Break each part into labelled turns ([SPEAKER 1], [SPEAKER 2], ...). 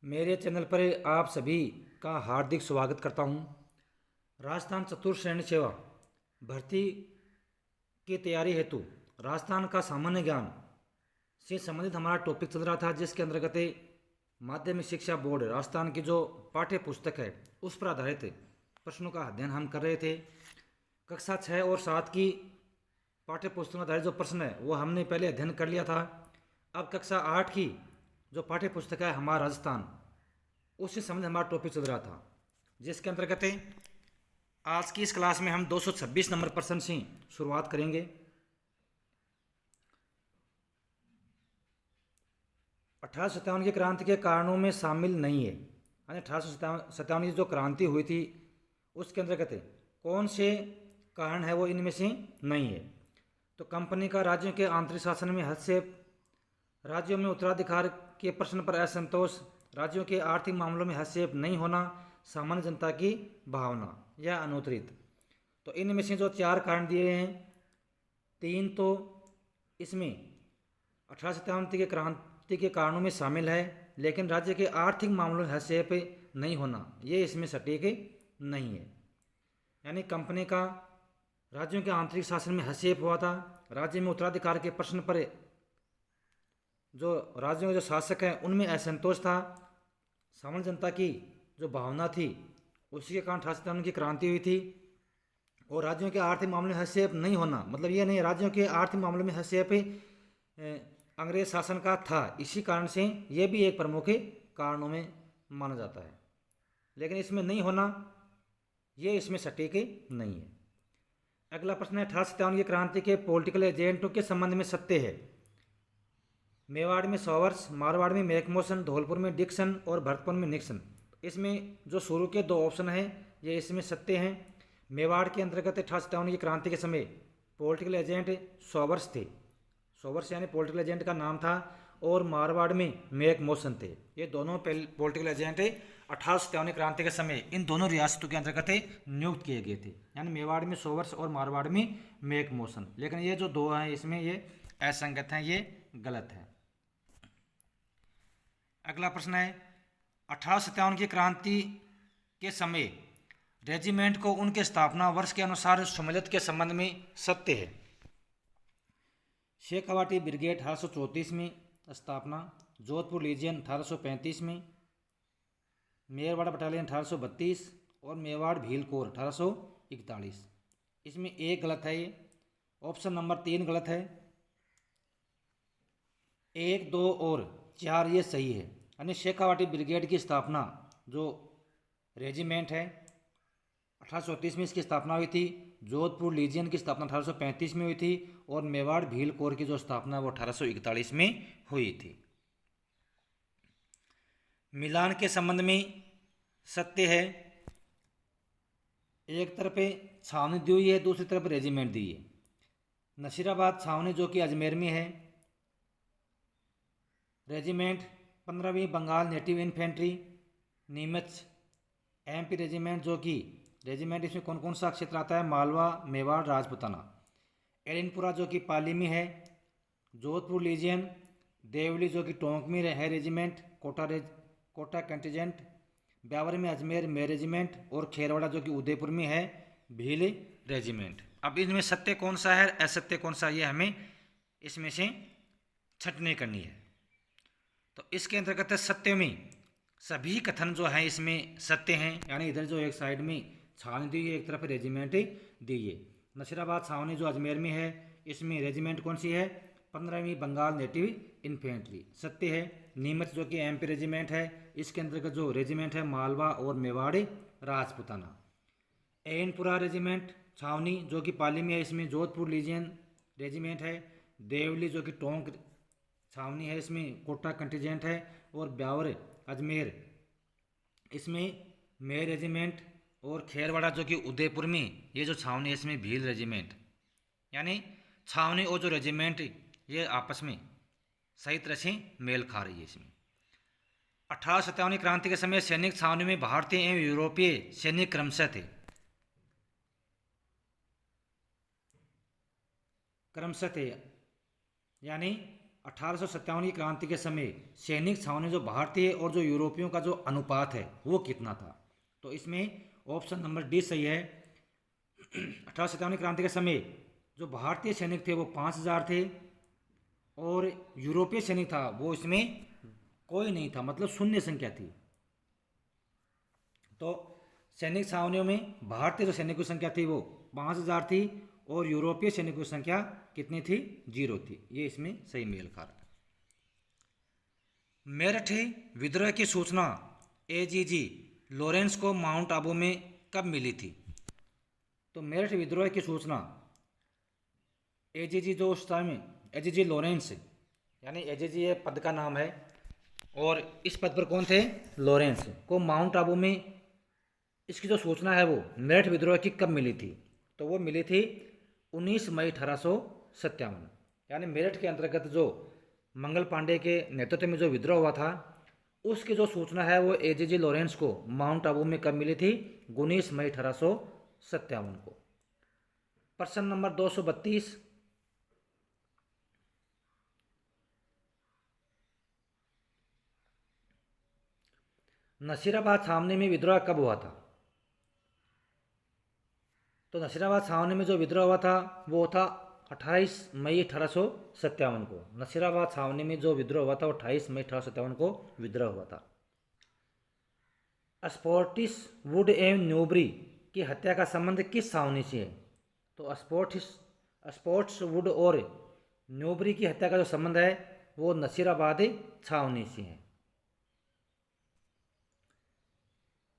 [SPEAKER 1] मेरे चैनल पर आप सभी का हार्दिक स्वागत करता हूं। राजस्थान चतुर्थ श्रेणी सेवा भर्ती की तैयारी हेतु राजस्थान का सामान्य ज्ञान से संबंधित हमारा टॉपिक चल रहा था, जिसके अंतर्गत माध्यमिक शिक्षा बोर्ड राजस्थान की जो पाठ्य पुस्तक है उस पर आधारित प्रश्नों का अध्ययन हम कर रहे थे। कक्षा 6 और 7 की पाठ्य पुस्तक में आधारित जो प्रश्न है वो हमने पहले अध्ययन कर लिया था। अब कक्षा 8 की जो पाठ्य पुस्तक है हमारा राजस्थान, उससे संबंधित हमारा टॉपिक चल रहा था, जिसके अंतर्गत आज की इस क्लास में हम 226 नंबर प्रश्न से शुरुआत करेंगे। 1857 की क्रांति के कारणों में शामिल नहीं है, यानी 1857 की जो क्रांति हुई थी उसके अंतर्गत कौन से कारण है वो इनमें से नहीं है। तो कंपनी का राज्यों के आंतरिक शासन में हस्तक्षेप, राज्यों में उत्तराधिकार के प्रश्न पर असंतोष, राज्यों के आर्थिक मामलों में हस्तक्षेप नहीं होना, सामान्य जनता की भावना या अनुत्तरित। तो इनमें से जो 4 कारण दिए हैं, 3 तो इसमें 1857 की क्रांति के कारणों में शामिल है, लेकिन राज्य के आर्थिक मामलों में हस्तक्षेप नहीं होना ये इसमें सटीक नहीं है। यानी कंपनी का राज्यों के आंतरिक शासन में हस्तक्षेप हुआ था, राज्य में उत्तराधिकार के प्रश्न पर जो राज्यों के जो शासक हैं उनमें असंतोष था, सामान्य जनता की जो भावना थी उसी के कारण 1857 की क्रांति हुई थी। और राज्यों के आर्थिक मामले में हस्तक्षेप नहीं होना मतलब ये नहीं, राज्यों के आर्थिक मामलों में हस्तक्षेप अंग्रेज शासन का था, इसी कारण से ये भी एक प्रमुख कारणों में माना जाता है, लेकिन इसमें नहीं होना ये इसमें सटीक नहीं है। अगला प्रश्न है 1857 की क्रांति के पॉलिटिकल एजेंटों के संबंध में सत्य है। मेवाड़ में सॉवर्स, मारवाड़ में मैकमोहन, धौलपुर में डिक्सन और भरतपुर में निक्सन। इसमें जो शुरू के 2 ऑप्शन हैं ये इसमें सत्य हैं। मेवाड़ के अंतर्गत 1857 की क्रांति के समय पॉलिटिकल एजेंट सॉवर्स थे, सॉवर्स यानी पॉलिटिकल एजेंट का नाम था, और मारवाड़ में मैकमोहन थे। ये दोनों पॉलिटिकल एजेंट 1857 क्रांति के समय इन दोनों रियासतों के अंतर्गत नियुक्त किए गए थे, यानी मेवाड़ में सॉवर्स और मारवाड़ में मैकमोहन। लेकिन ये जो 2 हैं इसमें ये असंगत हैं, ये गलत है। अगला प्रश्न है 1857 की क्रांति के समय रेजिमेंट को उनके स्थापना वर्ष के अनुसार सम्मिलित के संबंध में सत्य है। शेखावाटी ब्रिगेड 1834 में स्थापना, जोधपुर लीजियन 1835 में, मेरवाड़ा बटालियन 1832 और मेवाड़ भील कोर 1841। इसमें एक गलत है, ये ऑप्शन नंबर 3 गलत है। 1, 2 और 4 ये सही है। यानी शेखावाटी ब्रिगेड की स्थापना जो रेजिमेंट है 1834 में इसकी स्थापना हुई थी, जोधपुर लीजियन की स्थापना 1835 में हुई थी, और मेवाड़ भील कोर की जो स्थापना वो 1841 में हुई थी। मिलान के संबंध में सत्य है। एक तरफ छावनी दी हुई है, दूसरी तरफ रेजिमेंट दी है। नसीराबाद छावनी जो कि अजमेर में है, रेजिमेंट 15वीं Bengal native infantry. Neemuch MP regiment जो कि रेजिमेंट इसमें कौन कौन सा क्षेत्र आता है, मालवा, मेवाड़, राजपुताना। एलिनपुरा जो कि पाली में है। जोधपुर लीजियन, देवली जो कि टोंक में है रेजिमेंट, कोटा कंटिजेंट। ब्यावर में अजमेर में रेजिमेंट, और खेरवाड़ा जो कि उदयपुर में है भील रेजिमेंट। अब इनमें सत्य कौन सा है, असत्य कौन सा, ये हमें इसमें से छंटनी करनी है। तो इसके अंतर्गत सत्य में सभी कथन जो हैं इसमें सत्य हैं, यानी इधर जो एक साइड में छावनी दी है, एक तरफ रेजिमेंट दी है। नसीराबाद छावनी जो अजमेर में है, इसमें रेजिमेंट कौन सी है, 15वीं बंगाल नेटिव इन्फेंट्री, सत्य है। नीमच जो कि एमपी रेजिमेंट है, इसके अंतर्गत जो रेजिमेंट है मालवा और मेवाड़ राजपुताना। एनपुरा रेजिमेंट छावनी जो कि पाली में है, इसमें जोधपुर लीजियन रेजिमेंट है। देवली जो कि टोंक छावनी है, इसमें कोटा कंटिजेंट है। और ब्यावर अजमेर इसमें मेर रेजिमेंट, और खेरवाड़ा जो कि उदयपुर में ये जो छावनी है इसमें भील रेजिमेंट। यानी छावनी और जो रेजिमेंट ये आपस में सही तरह से मेल खा रही है। इसमें 1857 क्रांति के समय सैनिक छावनी में भारतीय एवं यूरोपीय सैनिक क्रमशः थे, यानी 1857 की क्रांति के समय सैनिक छावनी जो भारतीय और जो यूरोपियों का जो अनुपात है वो कितना था? तो इसमें ऑप्शन नंबर डी सही है। 1857 की क्रांति के समय जो भारतीय सैनिक थे वो 5000 थे और यूरोपीय सैनिक था वो इसमें कोई नहीं था, मतलब शून्य संख्या थी। तो सैनिक छावनियों में भारतीय जो सैनिकों की संख्या थी वो 5000 थी और यूरोपीय सैनिकों की संख्या कितनी थी? 0 थी। ये इसमें सही मेल खा रहा है। मेरठ विद्रोह की सूचना एजीजी लॉरेंस को माउंट आबू में कब मिली थी? तो मेरठ विद्रोह की सूचना एजीजी जो उस टाइम एजीजी लॉरेंस, यानी एजीजी ये पद का नाम है और इस पद पर कौन थे? लॉरेंस को माउंट आबू में इसकी जो सूचना है वो मेरठ विद्रोह की कब मिली थी? तो वो मिली थी 19 मई 1857। यानी मेरठ के अंतर्गत जो मंगल पांडे के नेतृत्व में जो विद्रोह हुआ था उसकी जो सूचना है वो एजीजी लॉरेंस को माउंट आबू में कब मिली थी? 19 मई 1857 को। प्रश्न नंबर 232, नसीराबाद छावनी में विद्रोह कब हुआ था? तो नसीराबाद छावनी में जो विद्रोह हुआ था वो था 28 मई 1857 को। नसीराबाद छावनी में जो विद्रोह हुआ था वो 28 मई 1857 को विद्रोह हुआ था। स्पॉटिश वुड एवं न्यूबरी की हत्या का संबंध किस छावनी से है? तो स्पॉट्स वुड और न्यूबरी की हत्या का जो संबंध है वो नसीराबाद छावनी से है।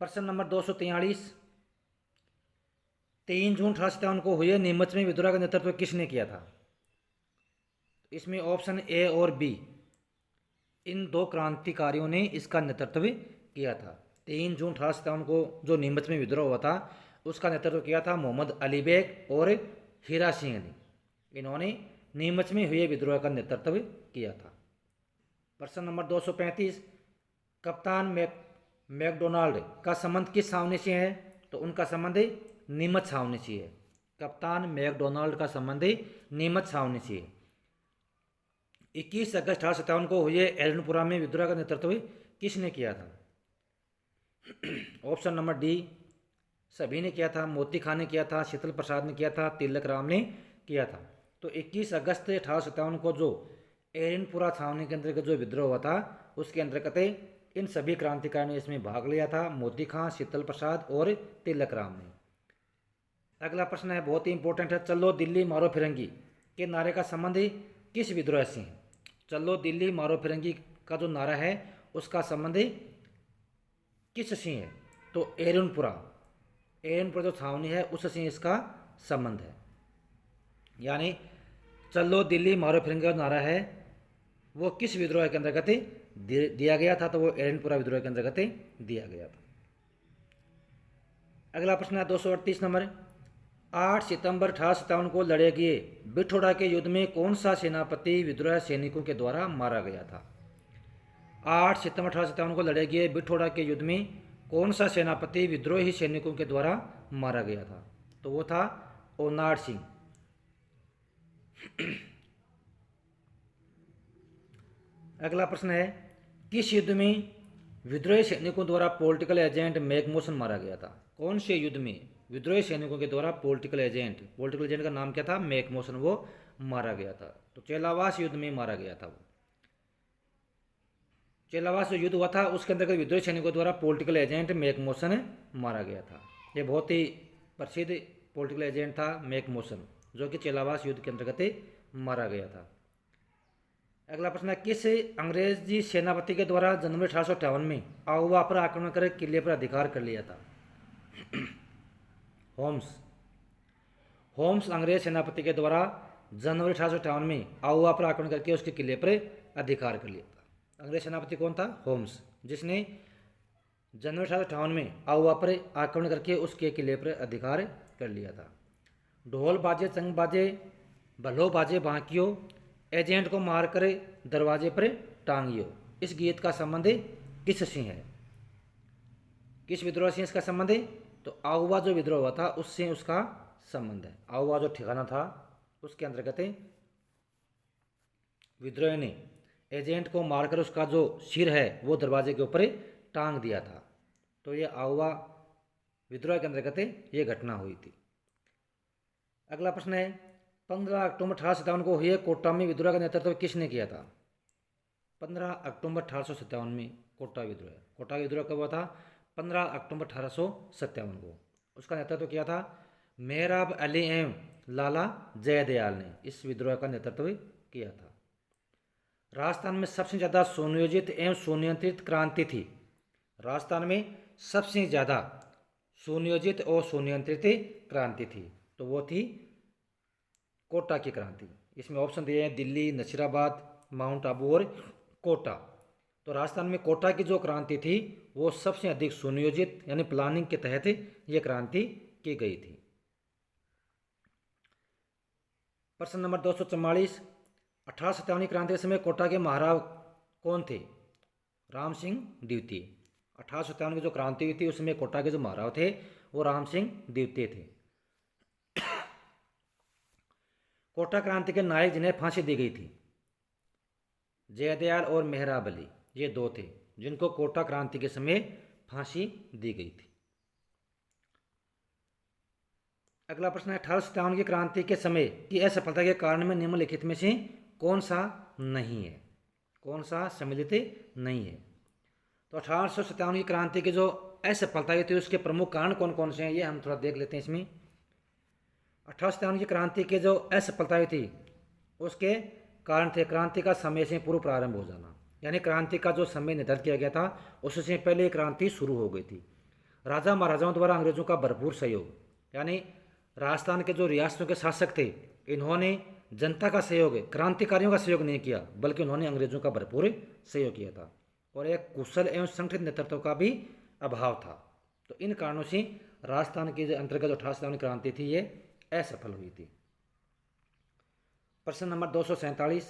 [SPEAKER 1] प्रश्न नंबर 243, 3 जून 1857 को हुए नीमच में विद्रोह का नेतृत्व किसने किया था? इसमें ऑप्शन ए और बी, इन दो क्रांतिकारियों ने इसका नेतृत्व किया था। 3 जून 1857 को जो नीमच में विद्रोह हुआ था उसका नेतृत्व किया था मोहम्मद अली बेग और हीरा सिंह ने। इन्होंने नीमच में हुए विद्रोह का नेतृत्व किया था। प्रश्न नंबर 235, कप्तान मैकडोनाल्ड का संबंध किस छावनी से है? तो उनका संबंध नीमच छावनी से है। कप्तान मैकडोनाल्ड का संबंध नीमच छावनी से है। 21 अगस्त 1857 को हुए एरनपुरा में विद्रोह का नेतृत्व किसने किया था? ऑप्शन नंबर डी, सभी ने किया था। मोती खां ने किया था, शीतल प्रसाद ने किया था, तिलक राम ने किया था। तो 21 अगस्त 1857 को जो एरनपुरा छावनी के अंतर्गत जो विद्रोह हुआ था उसके अंतर्गत इन सभी क्रांतिकारियों ने इसमें भाग लिया था, मोती खां, शीतल प्रसाद और तिलक राम ने। अगला प्रश्न है, बहुत ही इंपॉर्टेंट है। चलो दिल्ली मारो फिरंगी के नारे का संबंध किस विद्रोह से है? चलो दिल्ली मारो फिरंगी का जो नारा है उसका संबंध किस से है? तो एरनपुरा जो छावनी है उससे इसका संबंध है। यानी चलो दिल्ली मारो फिरंगी का नारा है वो किस विद्रोह के अंतर्गत दिया गया था? तो वो एरनपुरा विद्रोह के अंतर्गत दिया गया था। अगला प्रश्न है 238 नंबर, 8 सितंबर 1857 को लड़े गए बिठोड़ा के युद्ध में कौन सा सेनापति विद्रोह सैनिकों के द्वारा मारा गया था? 8 सितंबर 1857 को लड़े गए बिठोड़ा के युद्ध में कौन सा सेनापति विद्रोही सैनिकों के द्वारा मारा गया था? तो वो था ओनाड सिंह। अगला प्रश्न है, किस युद्ध में विद्रोही सैनिकों द्वारा पॉलिटिकल एजेंट मैकमोसन मारा गया था? कौन से युद्ध में विद्रोही सैनिकों के द्वारा पॉलिटिकल एजेंट का नाम क्या था? मैकमोसन, वो मारा गया था। तो चेलावास युद्ध में मारा गया था। वो चेलावास जो युद्ध हुआ था उसके अंतर्गत विद्रोही सैनिकों द्वारा पॉलिटिकल एजेंट मैकमोसन मारा गया था। ये बहुत ही प्रसिद्ध पॉलिटिकल एजेंट था मैकमोसन, जो कि चेलावास युद्ध के अंतर्गत मारा गया था। अगला प्रश्न है, किस अंग्रेजी सेनापति के द्वारा जनवरी 1858 में आउवा पर आक्रमण कर किले पर अधिकार कर लिया था? होम्स अंग्रेज सेनापति के द्वारा जनवरी 1858 में आउवा पर आक्रमण करके उसके किले पर अधिकार कर लिया था। अंग्रेज सेनापति कौन था? होम्स, जिसने जनवरी 1858 में आउवा पर आक्रमण करके उसके किले पर अधिकार कर लिया था। ढोल बाजे चंग बाजे भलो बाजे बांकियो, एजेंट को मारकर दरवाजे पर टांगियो, इस गीत का संबंध किससे है? किस विद्रोह से इसका संबंध है? तो आउवा जो विद्रोह हुआ था उससे उसका संबंध है। आउवा जो ठिकाना था उसके अंतर्गत विद्रोही ने एजेंट को मारकर उसका जो सिर है वो दरवाजे के ऊपर टांग दिया था। तो ये आहुआ विद्रोह के अंतर्गत ये घटना हुई थी। अगला प्रश्न है 15 अक्टूबर 1857 को हुए कोटा में विद्रोह का नेतृत्व किसने किया था? 15 अक्टूबर 1857 में कोटा विद्रोह कब हुआ था? 15 अक्टूबर 1857 को। उसका नेतृत्व किया था मेहराब अली एवं लाला जयदयाल ने इस विद्रोह का नेतृत्व किया था। राजस्थान में सबसे ज़्यादा सुनियोजित एवं सुनियंत्रित क्रांति थी। राजस्थान में सबसे ज़्यादा सुनियोजित और सुनियंत्रित क्रांति थी तो वो थी कोटा की क्रांति। इसमें ऑप्शन दिए हैं दिल्ली, नसीराबाद, माउंट आबू और कोटा। तो राजस्थान में कोटा की जो क्रांति थी वो सबसे अधिक सुनियोजित यानी प्लानिंग के तहत ये क्रांति की गई थी। प्रश्न नंबर 244, 1857 क्रांति के समय कोटा के महाराव कौन थे? राम सिंह द्वितीय। 1857 की जो क्रांति हुई थी उसमें कोटा के जो महाराव थे वो राम सिंह द्वितीय थे। कोटा क्रांति के नायक जिन्हें फांसी दी गई थी जयदयाल और मेहराब अली, ये दो थे जिनको कोटा क्रांति के समय फांसी दी गई थी। अगला प्रश्न है 1857 की क्रांति के समय की असफलता के कारण में निम्नलिखित में से कौन सा नहीं है? कौन सा सम्मिलित नहीं है? तो 1857 की क्रांति की जो असफलता हुई थी उसके प्रमुख कारण कौन कौन से हैं ये हम थोड़ा देख लेते हैं। इसमें 1857 की क्रांति के जो असफलता हुई थी उसके कारण थे क्रांति का समय से पूर्व प्रारंभ हो जाना, यानी क्रांति का जो समय निर्धारित किया गया था उससे पहले क्रांति शुरू हो गई थी। राजा महाराजाओं द्वारा अंग्रेजों का भरपूर सहयोग, यानी राजस्थान के जो रियासतों के शासक थे इन्होंने जनता का सहयोग, क्रांतिकारियों का सहयोग नहीं किया बल्कि उन्होंने अंग्रेजों का भरपूर सहयोग किया था और एक कुशल एवं संगठित नेतृत्व का भी अभाव था। तो इन कारणों से राजस्थान के अंतर्गत 1857 क्रांति थी ये असफल हुई थी। प्रश्न नंबर 247,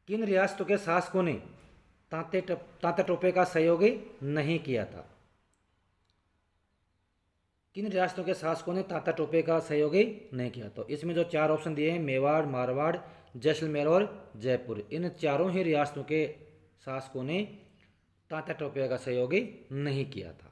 [SPEAKER 1] किन रियासतों के शासकों ने तांता टोपे का सहयोग नहीं किया था? किन रियासतों के शासकों ने तांता टोपे का सहयोग नहीं किया? तो इसमें जो चार ऑप्शन दिए हैं मेवाड़, मारवाड़, जैसलमेर और जयपुर, इन चारों ही रियासतों के शासकों ने तांता टोपे का सहयोग नहीं किया था।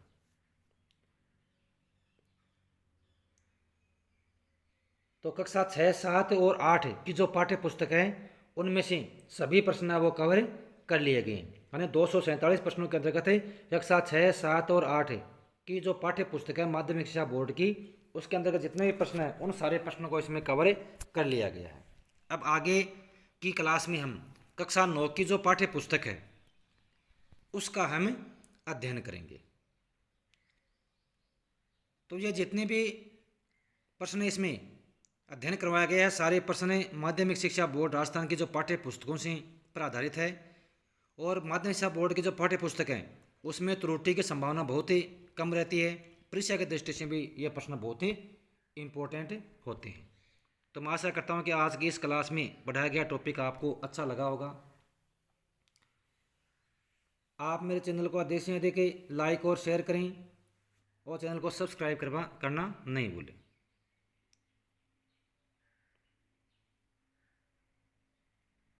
[SPEAKER 1] तो कक्षा 6, 7 और 8 की जो पाठ्य पुस्तक है उनमें से सभी प्रश्न वो कवर कर लिए गए, यानी 247 प्रश्नों के अंतर्गत कक्षा 6, 7 और 8 की जो पाठ्य पुस्तक है माध्यमिक शिक्षा बोर्ड की उसके अंतर्गत जितने भी प्रश्न हैं उन सारे प्रश्नों को इसमें कवर कर लिया गया है। अब आगे की क्लास में हम कक्षा 9 की जो पाठ्य पुस्तक है उसका हम अध्ययन करेंगे। तो ये जितने भी प्रश्न इसमें अध्ययन करवाया गया है सारे प्रश्न माध्यमिक शिक्षा बोर्ड राजस्थान की जो पाठ्य पुस्तकों से पर आधारित है और माध्यमिक शिक्षा बोर्ड की जो पाठ्य पुस्तक है उसमें त्रुटि की संभावना बहुत ही कम रहती है। परीक्षा की दृष्टि से भी ये प्रश्न बहुत ही इम्पोर्टेंट होते हैं। तो मैं आशा करता हूँ कि आज की इस क्लास में पढ़ाया गया टॉपिक आपको अच्छा लगा होगा। आप मेरे चैनल को आदेश दें कि लाइक और शेयर करें और चैनल को सब्सक्राइब करना नहीं भूलें।